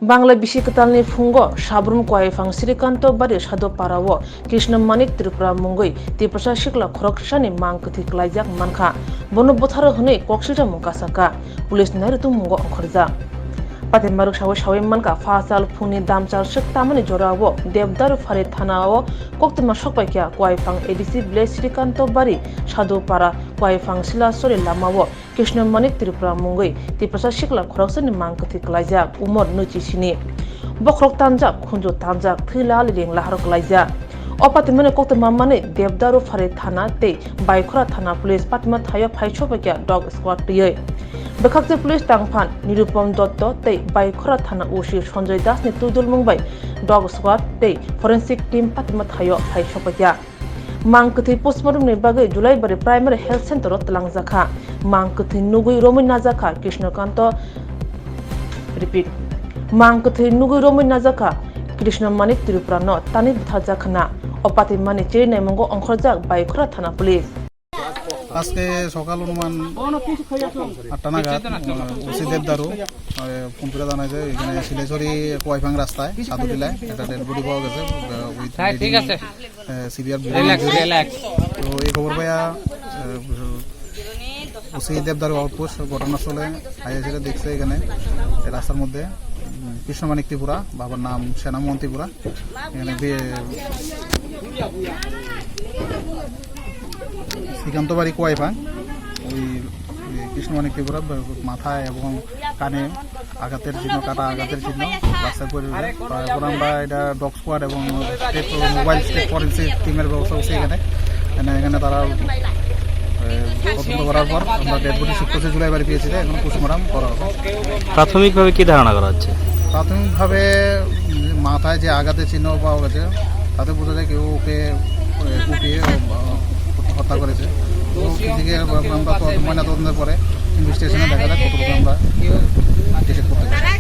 বাংলা বিশিকতালনি ফুঙ্গ সাবরুম কয়েফাং শ্রীকান্ত বাড়ি সাদো পারাও কৃষ্ণ মানিক ত্রিপুরা মুঙ্গই তিপ্রসা শিকলা খরকসানি মাংকথি ক্লাইজাক মানখা বন বথার হনে কক্সিটা মুকাসাকা পুলিশ নাইরুতু মুঙ্গ অখরজা পাতেমারুক সাवै सावै मानका फासाल फुंनि दामचाल शक तामनि जोरावो देवदारु फारे थानाओ कोक्तमा सकपाइया कयफां एडिसि ब्लेस श्रीकांत बारी सादुपारा कयफां सिलासरि लामाओ कृष्ण मानिक त्रिपुरा मुंगै तिप्रसा शिकला खरकसनि मांकथि क्लाइजा उमर नुचिसिनि बख्रक तानजा खुंजु तानजा थैला लिरिं लाहार क्लाइजा अपातिमने कोक्तमा माने देवदारु फारे थाना ते बाइखरा थाना पुलिस पातिमा थायो फाइछोपाइया डग स्क्वाड तयै बेखाकजे पुलिस टांगफान निरुपम दत्त ते बाइखरा थाना उसी संजय दास ने तुदुल मुंबई डग स्क्वाड ते फरेंसिक टीम पातिमा थायो फाइछोपाइया मांकथि पोस्टमार्टम ने बागै जुलाई बारे प्राइमरी हेल्थ सेंटर तलांगजाखा मांकथि नुगुई रोमै नाजाखा कृष्णकांत रिपीट मांकथि नुगुई रोमै नाजाखा कृष्ण मानिक त्रिपुरा न तानि बुथाजाखना अपाति माने चेरनाय मंगो अंखरजाक बाइखरा थाना पुलिस আজকে সকাল অনুমান 8টা নাগাদ ওসি দেবদারু ফোন করে জানাইছে এখানে শিলেশ্বরী কয়ফাং রাস্তায় সাধুটিলায় একটা ডেড বডি পাওয়া গেছে ঠিক আছে সিভিয়ার তো এই খবর পাইয়া ওসি দেবদারু আউটপোস্ট ঘটনাস্থলে আইএসএ দেখছে এখানে রাস্তার মধ্যে কৃষ্ণমানিক ত্রিপুরা বাবার নাম সেনামোহন ত্রিপুরা এখানে শ্রীকান্ত বাড়ি কয়ফাং ওই কৃষ্ণমানিক ত্রিপুরা মাথায় এবং কানে আঘাতের চিহ্ন কাটা আঘাতের চিহ্ন রাস্তায় পড়ে তারপর আমরা এটা ডগ স্কোয়াড এবং স্টেট মোবাইল স্টেট ফরেন্সিক টিমের ব্যবস্থা হচ্ছে এখানে তারা তদন্ত করার পর আমরা ডেড বডি 27 জুলাই বাড়ি পেয়েছি এখন পোস্টমর্টম করা হবে। প্রাথমিকভাবে কি ধারণা করা হচ্ছে? প্রাথমিকভাবে মাথায় যে আঘাতের চিহ্ন পাওয়া গেছে তাতে বোঝা যায় কেউ ওকে কুপিয়ে হত্যা করেছে। তো দিকে আমরা ময়নাতদন্তের পরে ইনভেস্টিগেশনে দেখা যায় কতটুকু আমরা